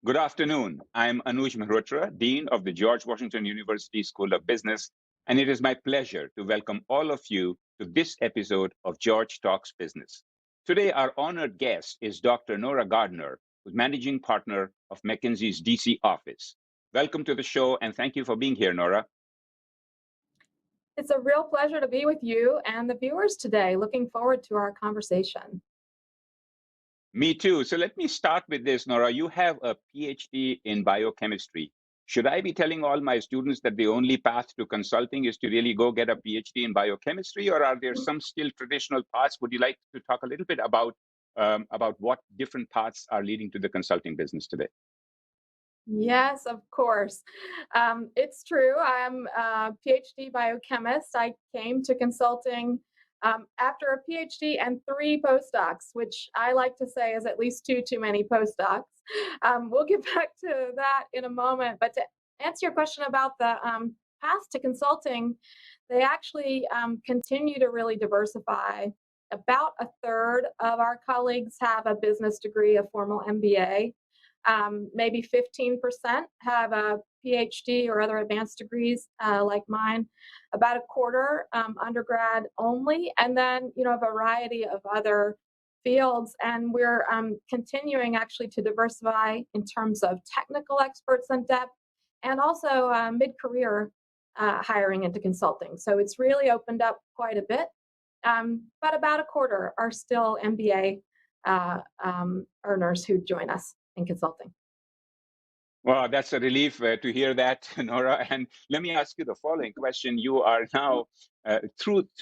Good afternoon. I'm Anuj Mehrotra, Dean of the George Washington University School of Business, and it is my pleasure to welcome all of you to this episode of George Talks Business. Today, our honored guest is Dr. Nora Gardner, who's managing partner of McKinsey's DC office. Welcome to the show, and thank you for being here, Nora. It's a real pleasure to be with you and the viewers today. Looking forward to our conversation. Me too. So let me start with this, Nora. You have a PhD in biochemistry. Should I be telling all my students that the only path to consulting is to really go get a PhD in biochemistry, or are there some still traditional paths? Would you like to talk a little bit about what different paths are leading to the consulting business today? Yes, of course. It's true. I'm a PhD biochemist. I came to consulting after a PhD and 3 postdocs, which I like to say is at least two too many postdocs. We'll get back to that in a moment. But to answer your question about the path to consulting, they actually continue to really diversify. About a third of our colleagues have a business degree, a formal MBA. Maybe 15% have a PhD or other advanced degrees like mine, about a quarter undergrad only, and then a variety of other fields. And we're continuing actually to diversify in terms of technical experts in depth and also mid-career hiring into consulting. So it's really opened up quite a bit, but about a quarter are still MBA earners who join us in consulting. Well, that's a relief to hear that, Nora. And let me ask you the following question: You are now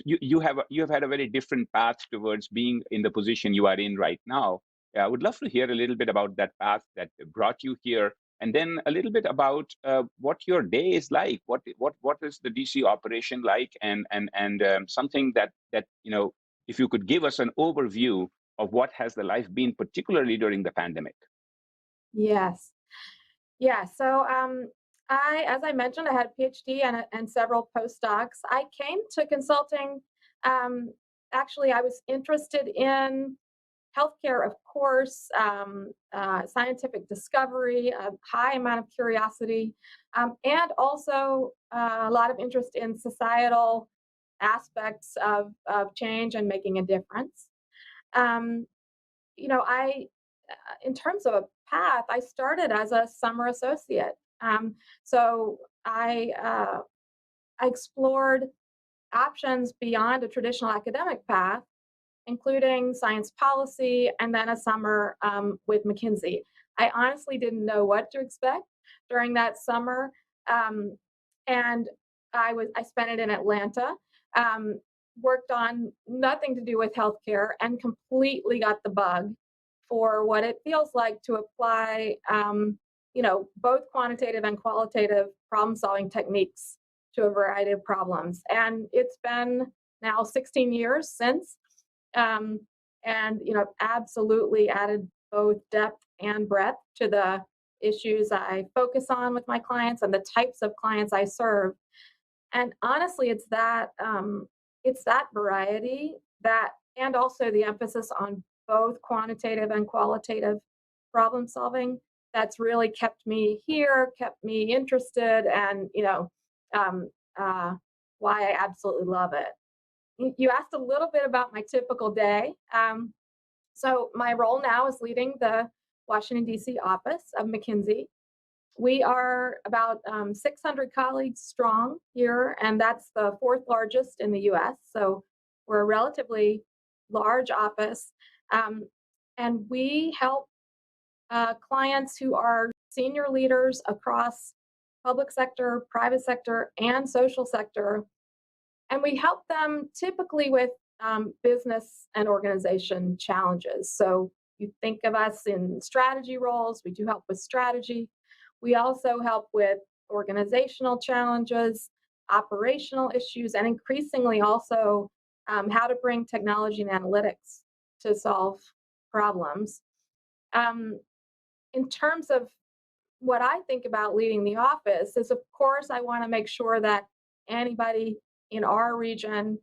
you have had a very different path towards being in the position you are in right now. I would love to hear a little bit about that path that brought you here, and then a little bit about what your day is like. What is the DC operation like, and something that if you could give us an overview of what has the life been, particularly during the pandemic. Yes. Yeah. So as I mentioned, I had a PhD and several postdocs. I came to consulting. Actually, I was interested in healthcare, of course, scientific discovery, a high amount of curiosity, and also a lot of interest in societal aspects of change and making a difference. Um, I in terms of a path, I started as a summer associate. So I explored options beyond a traditional academic path, including science policy and then a summer with McKinsey. I honestly didn't know what to expect during that summer, um, and I spent it in Atlanta. Um, Worked on nothing to do with healthcare and completely got the bug for what it feels like to apply, both quantitative and qualitative problem-solving techniques to a variety of problems. And it's been now 16 years since, um, and absolutely added both depth and breadth to the issues I focus on with my clients and the types of clients I serve. And honestly, it's that variety that, and also the emphasis on both quantitative and qualitative problem solving that's really kept me here, kept me interested, and um, uh, why I absolutely love it. You asked a little bit about my typical day. So my role now is leading the Washington D.C. office of McKinsey. We are about 600 colleagues strong here, and that's the fourth largest in the US. So we're a relatively large office. Um, and we help clients who are senior leaders across public sector, private sector, and social sector. And we help them typically with business and organization challenges. So you think of us in strategy roles, we do help with strategy. We also help with organizational challenges, operational issues, and increasingly also how to bring technology and analytics to solve problems. Um, in terms of what I think about leading the office is, of course, I want to make sure that anybody in our region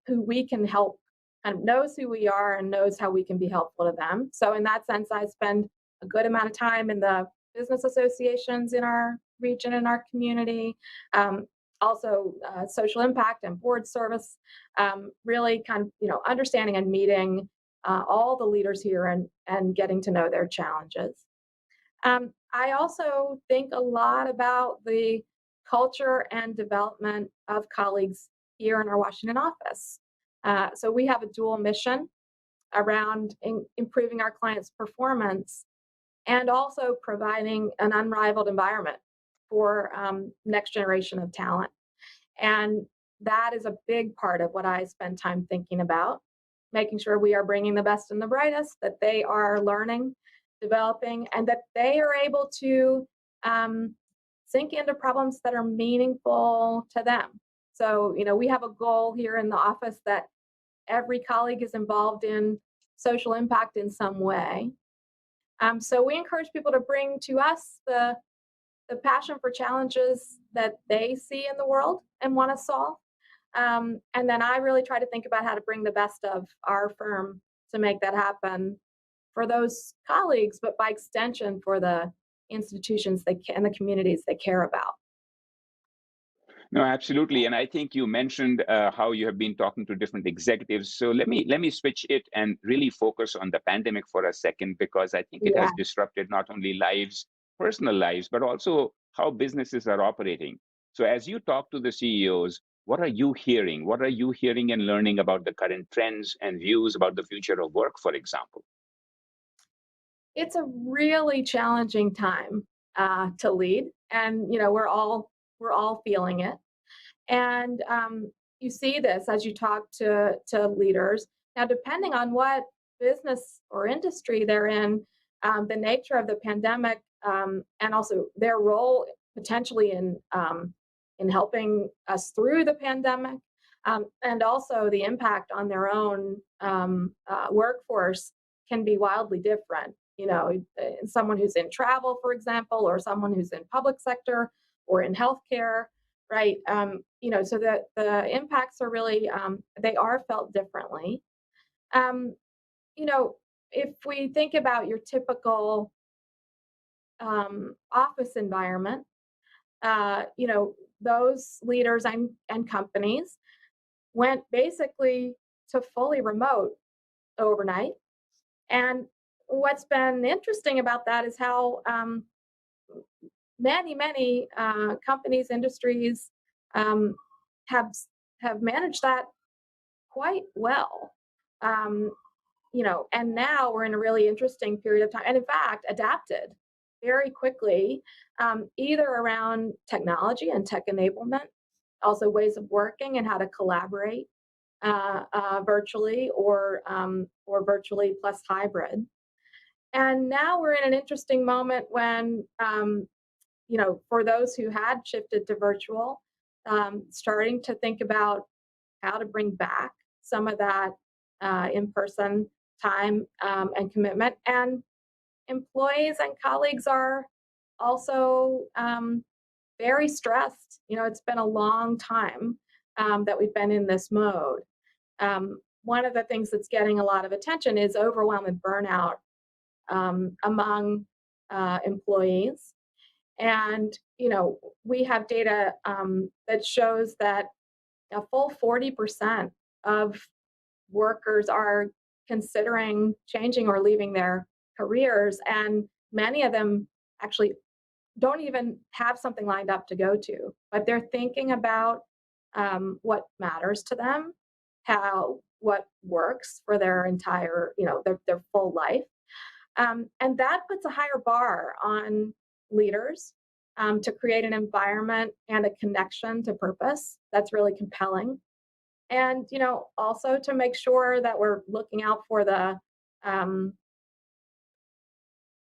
who we can help kind of knows who we are and knows how we can be helpful to them. So in that sense, I spend a good amount of time in the business associations in our region and our community. Also social impact and board service, really kind of, understanding and meeting all the leaders here and getting to know their challenges. I also think a lot about the culture and development of colleagues here in our Washington office. So we have a dual mission around improving our clients' performance and also providing an unrivaled environment for next generation of talent. And that is a big part of what I spend time thinking about, making sure we are bringing the best and the brightest, that they are learning, developing, and that they are able to sink into problems that are meaningful to them. So, we have a goal here in the office that every colleague is involved in social impact in some way. So we encourage people to bring to us the passion for challenges that they see in the world and want to solve. And then I really try to think about how to bring the best of our firm to make that happen for those colleagues, but by extension for the institutions and the communities they care about. No, absolutely. And I think you mentioned how you have been talking to different executives. So let me switch it and really focus on the pandemic for a second, because I think it Yeah. has disrupted not only lives, personal lives, but also how businesses are operating. So as you talk to the CEOs, what are you hearing? What are you hearing and learning about the current trends and views about the future of work, for example? It's a really challenging time to lead, and we're all feeling it. And you see this as you talk to leaders. Now, depending on what business or industry they're in, the nature of the pandemic, and also their role potentially in helping us through the pandemic, and also the impact on their own workforce can be wildly different. Someone who's in travel, for example, or someone who's in public sector or in healthcare, right? So that the impacts are really they are felt differently. Um, you know, if we think about your typical office environment, those leaders and companies went basically to fully remote overnight. And what's been interesting about that is how many companies, industries um, have have managed that quite well. Um, and now we're in a really interesting period of time, and in fact, adapted very quickly, either around technology and tech enablement, also ways of working and how to collaborate virtually or virtually plus hybrid. And now we're in an interesting moment when, for those who had shifted to virtual, starting to think about how to bring back some of that in-person time and commitment. And employees and colleagues are also very stressed. It's been a long time that we've been in this mode. One of the things that's getting a lot of attention is overwhelm and burnout among employees. And, we have data that shows that a full 40% of workers are considering changing or leaving their careers. And many of them actually don't even have something lined up to go to, but they're thinking about what matters to them, what works for their entire, their full life. And that puts a higher bar on leaders to create an environment and a connection to purpose that's really compelling. And also to make sure that we're looking out for um,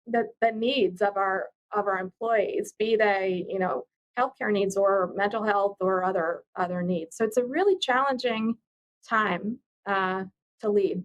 the needs of our employees, be they healthcare needs or mental health or other needs. So it's a really challenging time to lead.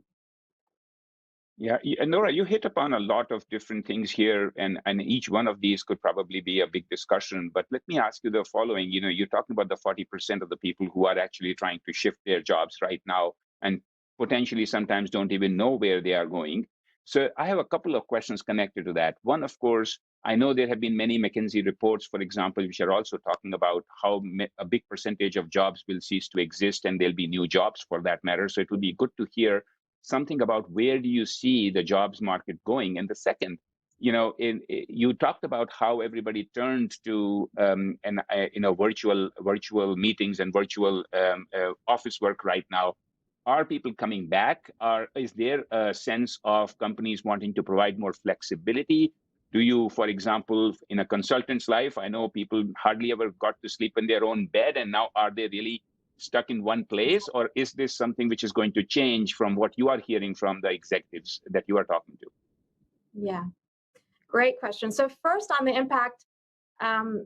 Yeah, Nora, you hit upon a lot of different things here, and each one of these could probably be a big discussion. But let me ask you the following. You're talking about the 40% of the people who are actually trying to shift their jobs right now and potentially sometimes don't even know where they are going. So I have a couple of questions connected to that. One, of course, I know there have been many McKinsey reports, for example, which are also talking about how a big percentage of jobs will cease to exist and there'll be new jobs for that matter. So it would be good to hear something about where do you see the jobs market going. And the second, you talked about how everybody turned to virtual meetings and virtual office work right now. Are people coming back? Is there a sense of companies wanting to provide more flexibility? Do you, for example, in a consultant's life, I know people hardly ever got to sleep in their own bed, and now are they really stuck in one place? Or is this something which is going to change from what you are hearing from the executives that you are talking to? Yeah, great question. So first on the impact of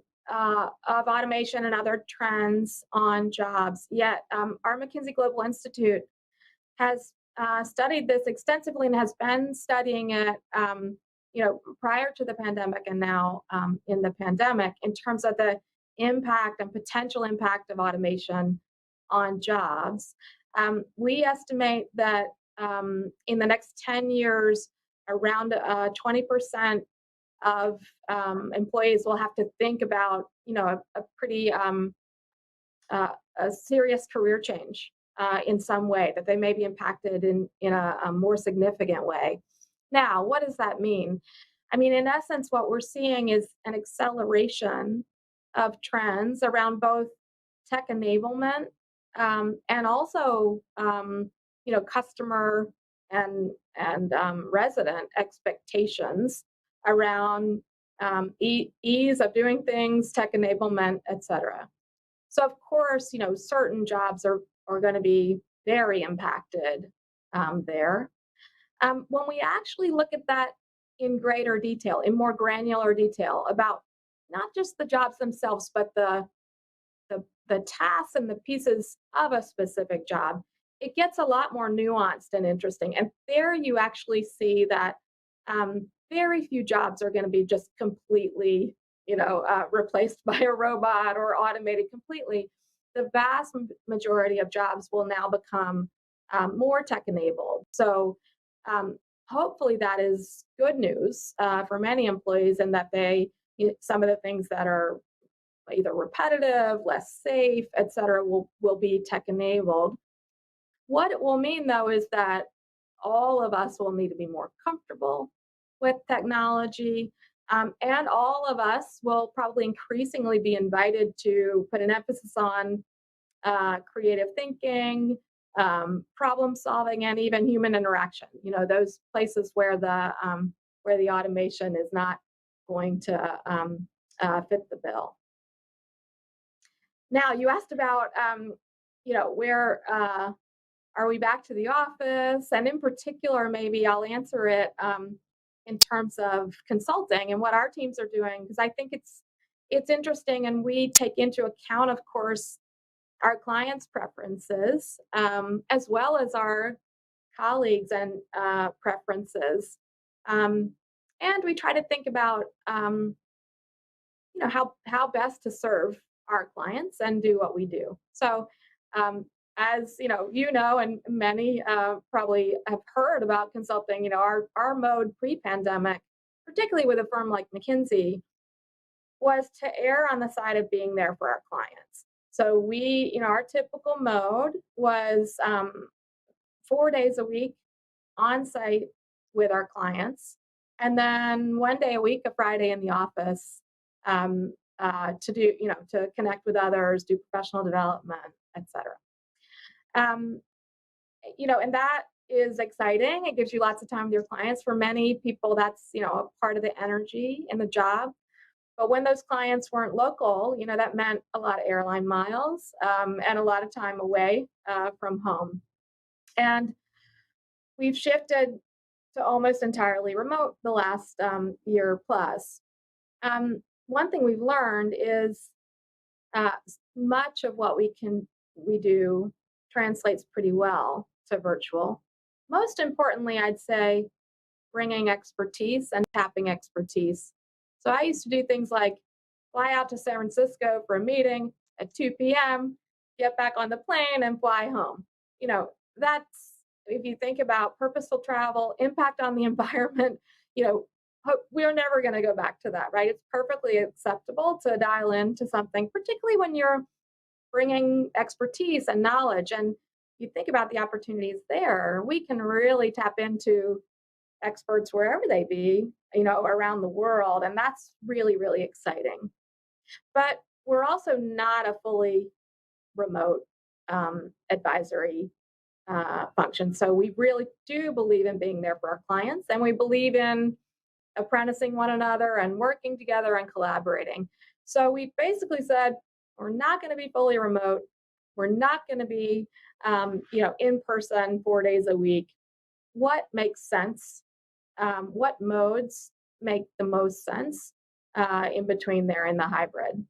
automation and other trends on jobs. Yet our McKinsey Global Institute has studied this extensively and has been studying it, prior to the pandemic and now in the pandemic in terms of the impact and potential impact of automation on jobs. We estimate that in the next 10 years, around 20% of employees will have to think about, a pretty a serious career change in some way, that they may be impacted in a more significant way. Now, what does that mean? I mean, in essence, what we're seeing is an acceleration of trends around both tech enablement and also, customer and resident expectations around ease of doing things, tech enablement, et cetera. So of course, certain jobs are going to be very impacted there. When we actually look at that in greater detail, in more granular detail about not just the jobs themselves, but the tasks and the pieces of a specific job, it gets a lot more nuanced and interesting. And there you actually see that very few jobs are going to be just completely, replaced by a robot or automated completely. The vast majority of jobs will now become more tech enabled. So hopefully that is good news for many employees, and that some of the things that are either repetitive, less safe, et cetera, will be tech enabled. What it will mean, though, is that all of us will need to be more comfortable with technology, and all of us will probably increasingly be invited to put an emphasis on creative thinking, problem solving, and even human interaction. Those places where the automation is not going to fit the bill. Now, you asked about, where are we back to the office? And in particular, maybe I'll answer it in terms of consulting and what our teams are doing, because I think it's interesting, and we take into account, of course, our clients' preferences as well as our colleagues and preferences, and we try to think about how best to serve our clients and do what we do. So as and many probably have heard about consulting, our mode pre-pandemic, particularly with a firm like McKinsey, was to err on the side of being there for our clients. So our typical mode was 4 days a week on site with our clients, and then 1 day a week, a Friday in the office, to connect with others, do professional development, etc. And that is exciting. It gives you lots of time with your clients. For many people, that's a part of the energy in the job. But when those clients weren't local, that meant a lot of airline miles and a lot of time away from home. And we've shifted to almost entirely remote the last year plus. One thing we've learned is much of what we do translates pretty well to virtual. Most importantly, I'd say bringing expertise and tapping expertise. So I used to do things like fly out to San Francisco for a meeting at 2 p.m., get back on the plane and fly home. That's, if you think about purposeful travel, impact on the environment, we're never going to go back to that, right? It's perfectly acceptable to dial into something, particularly when you're bringing expertise and knowledge. And you think about the opportunities there, we can really tap into experts wherever they be, around the world. And that's really, really exciting. But we're also not a fully remote advisory function. So we really do believe in being there for our clients, and we believe in apprenticing one another and working together and collaborating. So we basically said, we're not going to be fully remote. We're not going to be, in person 4 days a week. What makes sense? What modes make the most sense in between there in the hybrid?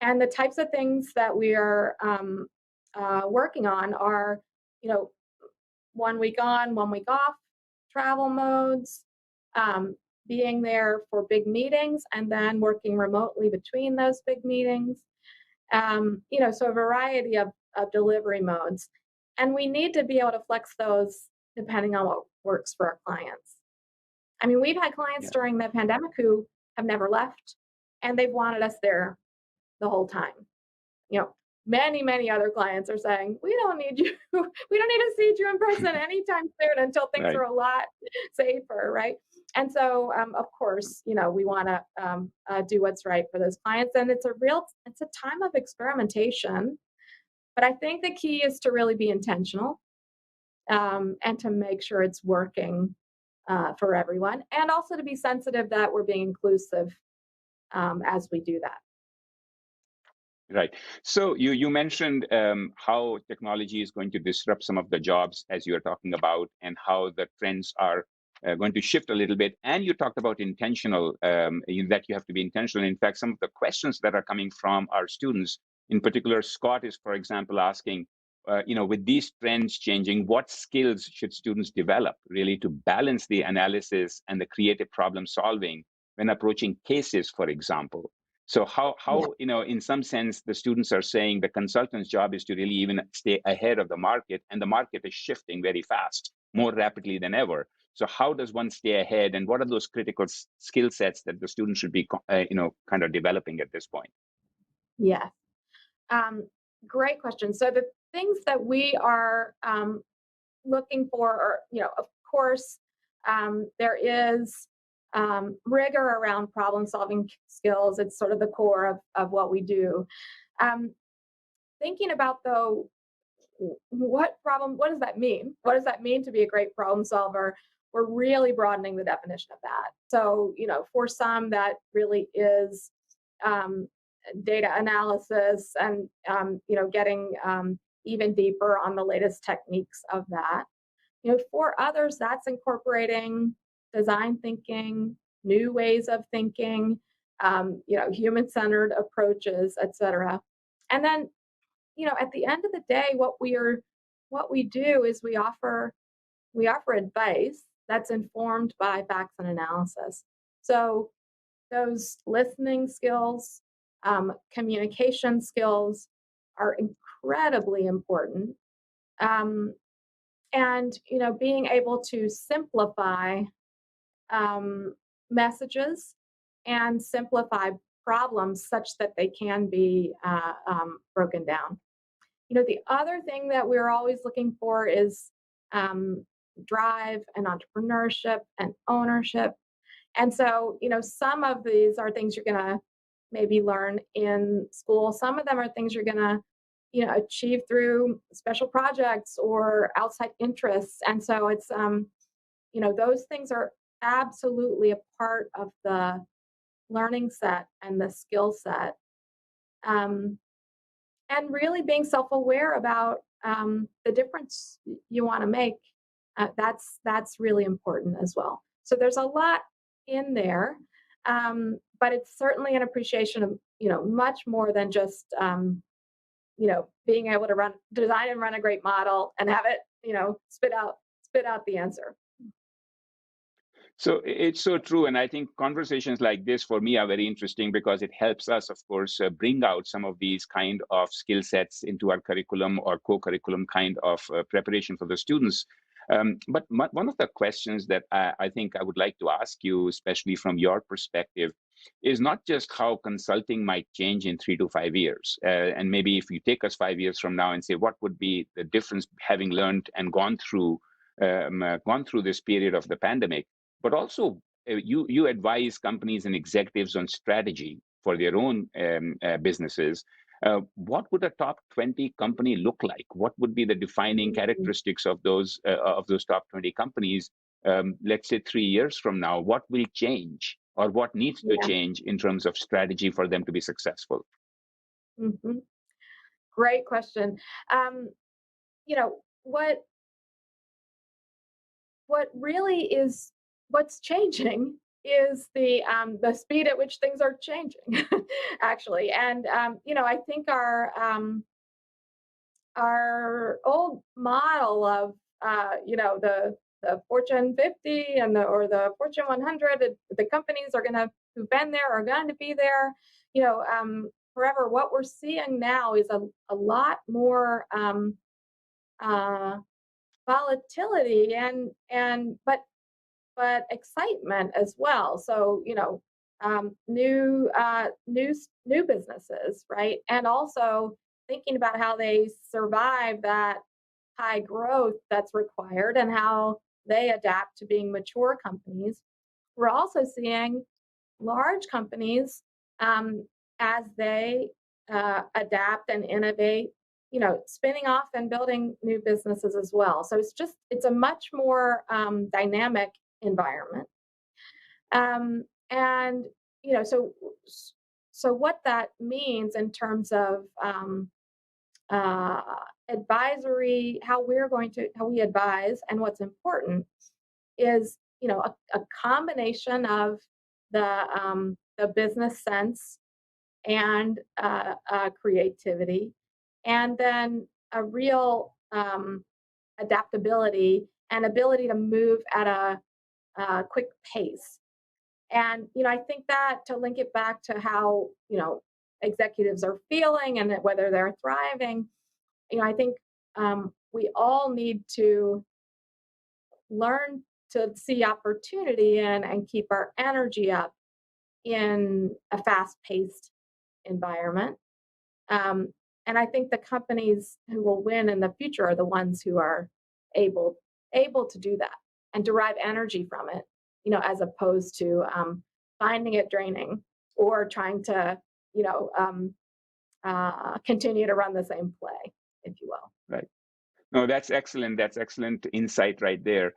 And the types of things that we are working on are, 1 week on, 1 week off travel modes, being there for big meetings and then working remotely between those big meetings. So a variety of delivery modes. And we need to be able to flex those depending on what works for our clients. I mean, we've had clients during the pandemic who have never left, and they've wanted us there the whole time. Many other clients are saying, we don't need you. We don't need to see you in person anytime soon until things Right. are a lot safer, right? And so, of course, we want to do what's right for those clients. And it's a time of experimentation. But I think the key is to really be intentional and to make sure it's working for everyone, and also to be sensitive that we're being inclusive as we do that. Right. So you mentioned how technology is going to disrupt some of the jobs as you are talking about, and how the trends are going to shift a little bit. And you talked about intentional, that you have to be intentional. In fact, some of the questions that are coming from our students, in particular, Scott is, for example, asking, with these trends changing, what skills should students develop really to balance the analysis and the creative problem solving when approaching cases, for example? So how in some sense, the students are saying the consultant's job is to really even stay ahead of the market, and the market is shifting very fast, more rapidly than ever. So how does one stay ahead, and what are those critical skill sets that the student should be, kind of developing at this point? Yeah. Great question. So the things that we are looking for are, of course, there is rigor around problem solving skills. It's sort of the core of what we do. Thinking about, though, what does that mean? What does that mean to be a great problem solver? We're really broadening the definition of that. So, for some, that really is data analysis and, getting even deeper on the latest techniques of that. For others, that's incorporating design thinking, new ways of thinking, human-centered approaches, et cetera. And then, at the end of the day, what we do is we offer advice that's informed by facts and analysis. So those listening skills, communication skills are incredibly important. And being able to simplify messages and simplify problems such that they can be broken down. The other thing that we're always looking for is drive and entrepreneurship and ownership. And so, some of these are things you're going to maybe learn in school. Some of them are things you're going to, achieve through special projects or outside interests. And so it's, those things are absolutely a part of the learning set and the skill set. And really being self-aware about the difference you want to make. That's really important as well. So there's a lot in there, but it's certainly an appreciation of much more than just being able to design and run a great model and have it spit out the answer. So it's so true. And I think conversations like this for me are very interesting because it helps us, of course, bring out some of these kind of skill sets into our curriculum or co-curriculum kind of preparation for the students. But one of the questions that I think I would like to ask you, especially from your perspective, is not just how consulting might change in 3 to 5 years. And maybe if you take us 5 years from now and say, what would be the difference having learned and gone through this period of the pandemic, but also you advise companies and executives on strategy for their own businesses. What would a top 20 company look like? What would be the defining characteristics of those top 20 companies? Let's say 3 years from now, what will change or what needs to Yeah. change in terms of strategy for them to be successful? hmm Great question. You know, what really is what's changing is the speed at which things are changing, actually. And I think our old model of the Fortune 50 and the Fortune 100, the companies are going to who've been there are going to be there, forever. What we're seeing now is a lot more uh, volatility and but excitement as well. So new businesses, right, and also thinking about how they survive that high growth that's required and how they adapt to being mature companies. We're also seeing large companies as they adapt and innovate, spinning off and building new businesses as well. So it's a much more dynamic environment. And so what that means in terms of uh, advisory, how we advise, and what's important is a combination of the business sense and creativity, and then a real adaptability and ability to move at a quick pace. And I think that to link it back to how executives are feeling and whether they're thriving, I think we all need to learn to see opportunity and keep our energy up in a fast-paced environment. Um, and I think the companies who will win in the future are the ones who are able to do that and derive energy from it, as opposed to finding it draining or trying to, continue to run the same play, if you will. Right. No, that's excellent. That's excellent insight right there.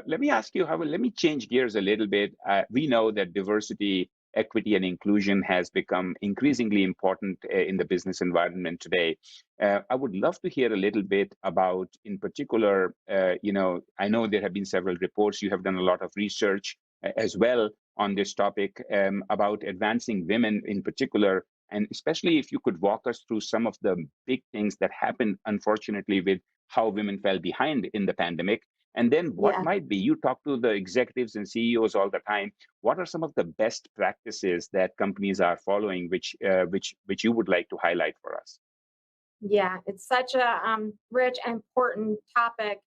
Let me ask you, let me change gears a little bit. We know that diversity, equity, and inclusion has become increasingly important in the business environment today. I would love to hear a little bit about, in particular, I know there have been several reports. You have done a lot of research as well on this topic about advancing women in particular. And especially if you could walk us through some of the big things that happened, unfortunately, with how women fell behind in the pandemic. And then what Yeah. might be, you talk to the executives and CEOs all the time, what are some of the best practices that companies are following, which you would like to highlight for us? Yeah, it's such a rich and important topic.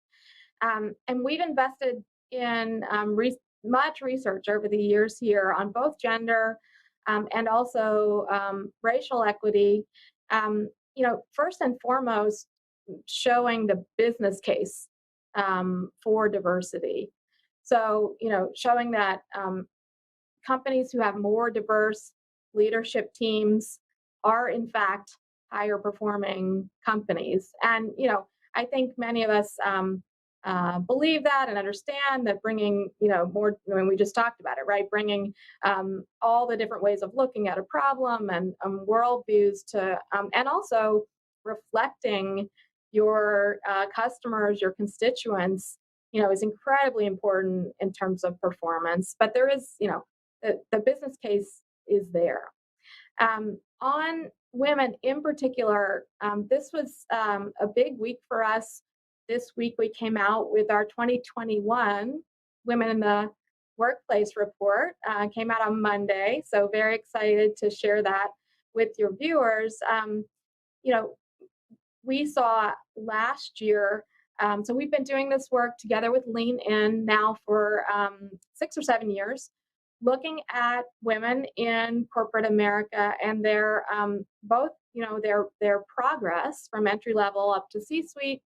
And we've invested in much research over the years here on both gender and also racial equity. First and foremost, showing the business case for diversity. So, showing that companies who have more diverse leadership teams are, in fact, higher performing companies. And, I think many of us believe that and understand that bringing, more, we just talked about it, right? Bringing all the different ways of looking at a problem and worldviews to, and also reflecting your customers, your constituents, is incredibly important in terms of performance. But there is, the business case is there. On women in particular, this was a big week for us. This week we came out with our 2021 Women in the Workplace report. Came out on Monday, so very excited to share that with your viewers. You know, we saw last year So we've been doing this work together with Lean In now for 6 or 7 years, looking at women in corporate America and their both, their progress from entry level up to C-suite,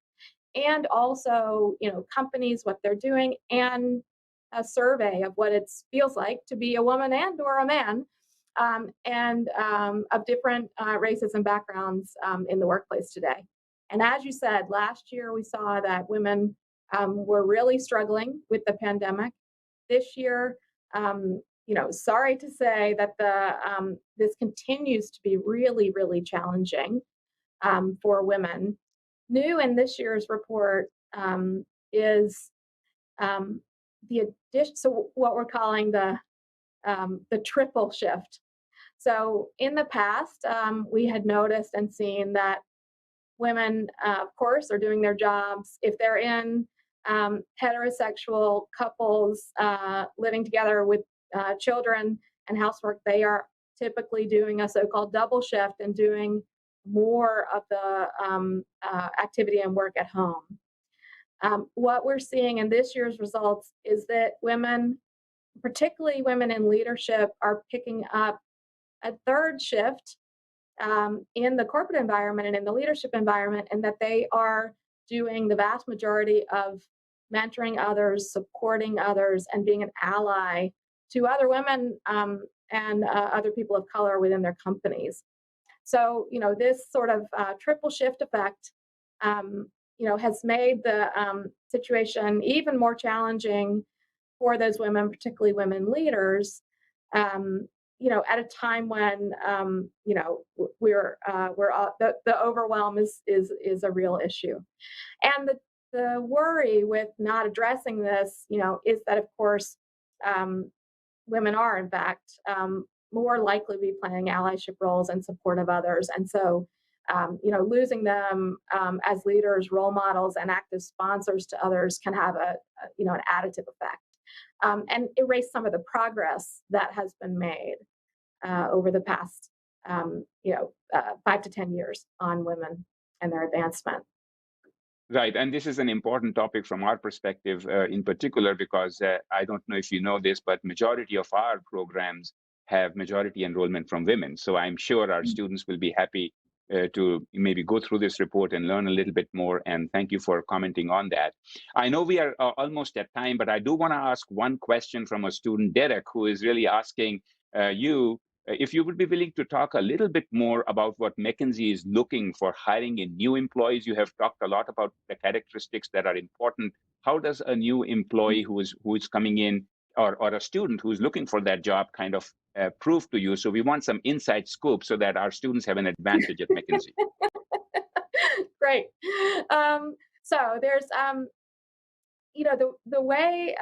and also, companies, what they're doing, and a survey of what it feels like to be a woman and or a man, and of different races and backgrounds in the workplace today. And as you said, last year we saw that women were really struggling with the pandemic. This year, sorry to say that this continues to be really, really challenging for women. New in this year's report is the addition, so what we're calling the triple shift. So in the past, we had noticed and seen that women, of course, are doing their jobs. If they're in heterosexual couples living together with children and housework, they are typically doing a so-called double shift and doing more of the activity and work at home. What we're seeing in this year's results is that women, particularly women in leadership, are picking up a third shift in the corporate environment and in the leadership environment, and that they are doing the vast majority of mentoring others, supporting others, and being an ally to other women and other people of color within their companies. So, this sort of triple shift effect, has made the situation even more challenging for those women, particularly women leaders, at a time when, the overwhelm is a real issue. And the worry with not addressing this, is that, of course, women are, in fact, more likely to be playing allyship roles in support of others. And so, losing them as leaders, role models, and active sponsors to others can have an additive effect and erase some of the progress that has been made over the past, 5 to 10 years on women and their advancement. Right, and this is an important topic from our perspective, in particular, because I don't know if you know this, but majority of our programs have majority enrollment from women. So I'm sure our students will be happy to maybe go through this report and learn a little bit more. And thank you for commenting on that. I know we are almost at time, but I do want to ask one question from a student, Derek, who is really asking you if you would be willing to talk a little bit more about what McKinsey is looking for hiring in new employees. You have talked a lot about the characteristics that are important. How does a new employee who is coming in, or a student who's looking for that job, kind of prove to you? So we want some inside scoop so that our students have an advantage at McKinsey. Great. So there's, the way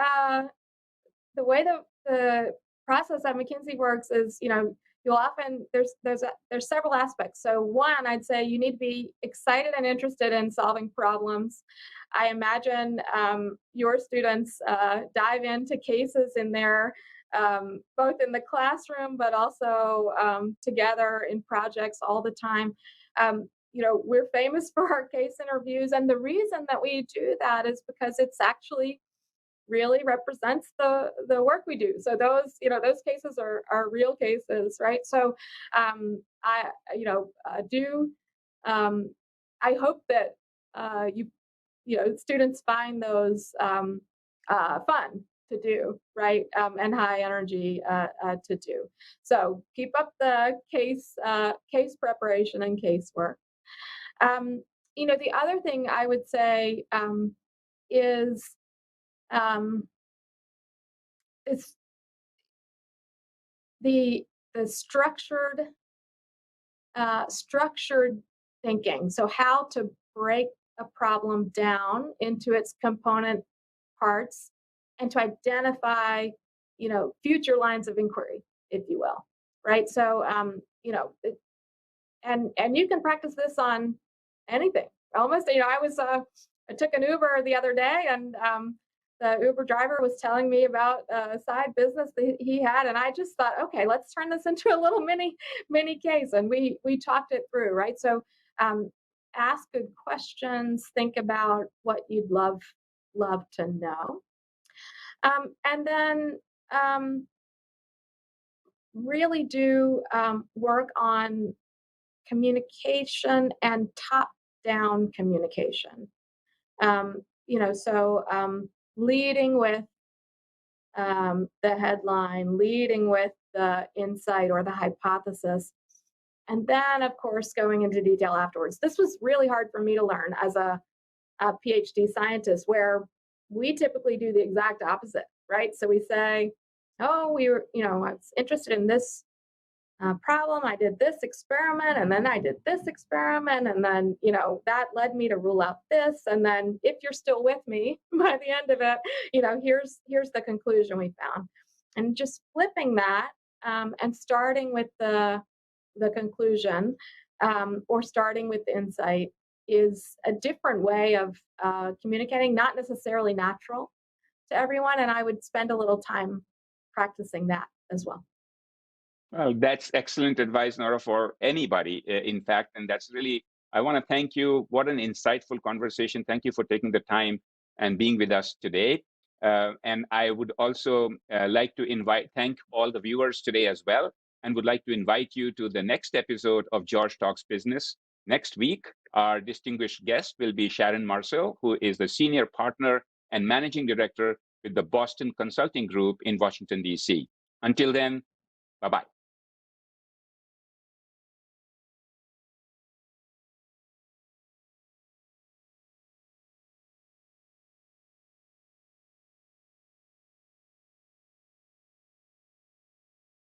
the process at McKinsey works is, you'll often there's several aspects. So one, I'd say you need to be excited and interested in solving problems. I imagine your students dive into cases in their both in the classroom, but also together in projects all the time. We're famous for our case interviews, and the reason that we do that is because it's actually really represents the work we do. So those cases are real cases, right? So I hope that students find those fun to do, right, and high energy to do. So keep up the case preparation and casework. The other thing I would say is it's the structured thinking. So how to break a problem down into its component parts and to identify, future lines of inquiry, if you will, right? So, and you can practice this on anything. Almost, I took an Uber the other day, and the Uber driver was telling me about a side business that he had, and I just thought, okay, let's turn this into a little mini case, and we talked it through, right? So ask good questions, think about what you'd love to know. And then really do work on communication and top-down communication. So leading with the headline, leading with the insight or the hypothesis, and then, of course, going into detail afterwards. This was really hard for me to learn as a PhD scientist, where we typically do the exact opposite, right? So we say, oh, I was interested in this problem. I did this experiment, and then I did this experiment, and then that led me to rule out this. And then, if you're still with me by the end of it, here's the conclusion we found, and just flipping that and starting with the conclusion or starting with the insight is a different way of communicating, not necessarily natural to everyone. And I would spend a little time practicing that as well. Well, that's excellent advice, Nora, for anybody, in fact. And that's really, I want to thank you. What an insightful conversation. Thank you for taking the time and being with us today. And I would also like to thank all the viewers today as well, and would like to invite you to the next episode of George Talks Business. Next week, our distinguished guest will be Sharon Marceau, who is the Senior Partner and Managing Director with the Boston Consulting Group in Washington, D.C. Until then, bye-bye.